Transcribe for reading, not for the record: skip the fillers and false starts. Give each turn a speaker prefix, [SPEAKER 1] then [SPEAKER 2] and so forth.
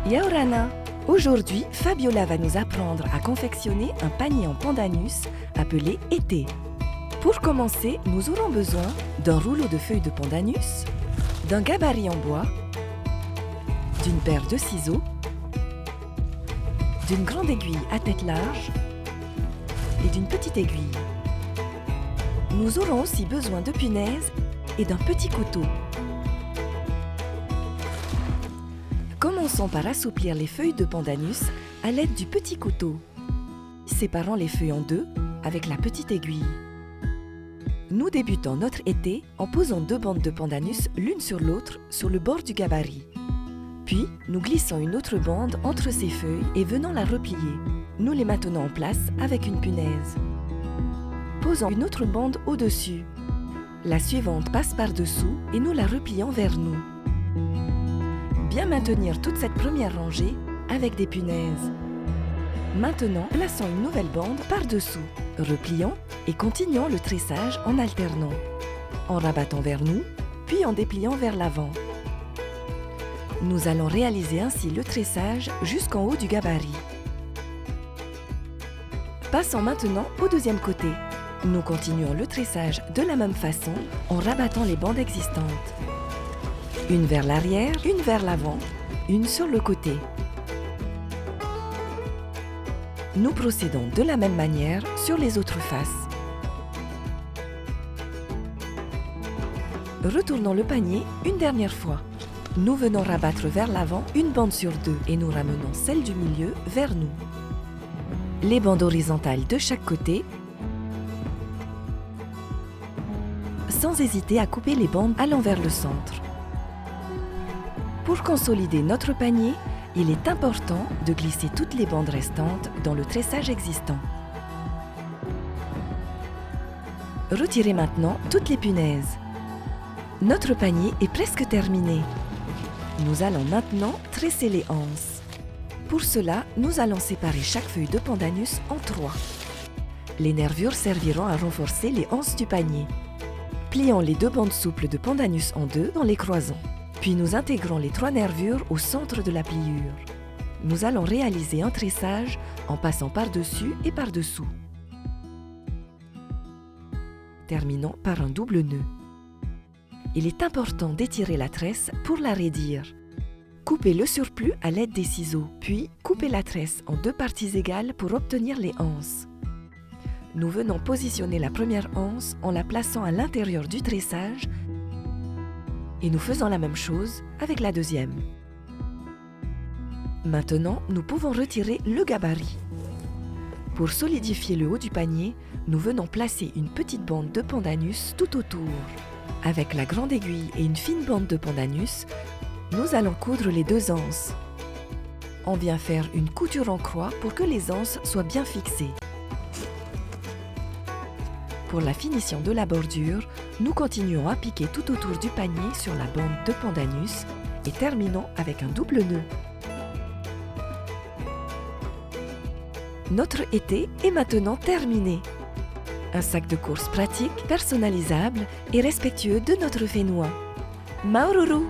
[SPEAKER 1] Yaorana! Aujourd'hui, Fabiola va nous apprendre à confectionner un panier en pandanus appelé été. Pour commencer, nous aurons besoin d'un rouleau de feuilles de pandanus, d'un gabarit en bois, d'une paire de ciseaux, d'une grande aiguille à tête large et d'une petite aiguille. Nous aurons aussi besoin de punaises et d'un petit couteau. Commençons par assouplir les feuilles de pandanus à l'aide du petit couteau, séparant les feuilles en deux avec la petite aiguille. Nous débutons notre été en posant deux bandes de pandanus l'une sur l'autre sur le bord du gabarit. Puis, nous glissons une autre bande entre ces feuilles et venons la replier. Nous les maintenons en place avec une punaise. Posons une autre bande au-dessus. La suivante passe par-dessous et nous la replions vers nous. Bien maintenir toute cette première rangée avec des punaises. Maintenant, plaçons une nouvelle bande par-dessous. Replions et continuons le tressage en alternant, en rabattant vers nous, puis en dépliant vers l'avant. Nous allons réaliser ainsi le tressage jusqu'en haut du gabarit. Passons maintenant au deuxième côté. Nous continuons le tressage de la même façon en rabattant les bandes existantes. Une vers l'arrière, une vers l'avant, une sur le côté. Nous procédons de la même manière sur les autres faces. Retournons le panier une dernière fois. Nous venons rabattre vers l'avant une bande sur deux et nous ramenons celle du milieu vers nous. Les bandes horizontales de chaque côté, sans hésiter à couper les bandes allant vers le centre. Pour consolider notre panier, il est important de glisser toutes les bandes restantes dans le tressage existant. Retirez maintenant toutes les punaises. Notre panier est presque terminé. Nous allons maintenant tresser les anses. Pour cela, nous allons séparer chaque feuille de pandanus en trois. Les nervures serviront à renforcer les anses du panier. Plions les deux bandes souples de pandanus en deux en les croisant. Puis nous intégrons les trois nervures au centre de la pliure. Nous allons réaliser un tressage en passant par-dessus et par-dessous. Terminons par un double nœud. Il est important d'étirer la tresse pour la raidir. Coupez le surplus à l'aide des ciseaux, puis coupez la tresse en deux parties égales pour obtenir les anses. Nous venons positionner la première anse en la plaçant à l'intérieur du tressage et nous faisons la même chose avec la deuxième. Maintenant, nous pouvons retirer le gabarit. Pour solidifier le haut du panier, nous venons placer une petite bande de pandanus tout autour. Avec la grande aiguille et une fine bande de pandanus, nous allons coudre les deux anses. On vient faire une couture en croix pour que les anses soient bien fixées. Pour la finition de la bordure, nous continuons à piquer tout autour du panier sur la bande de pandanus et terminons avec un double nœud. Notre été est maintenant terminé. Un sac de course pratique, personnalisable et respectueux de notre fénois. Maururu!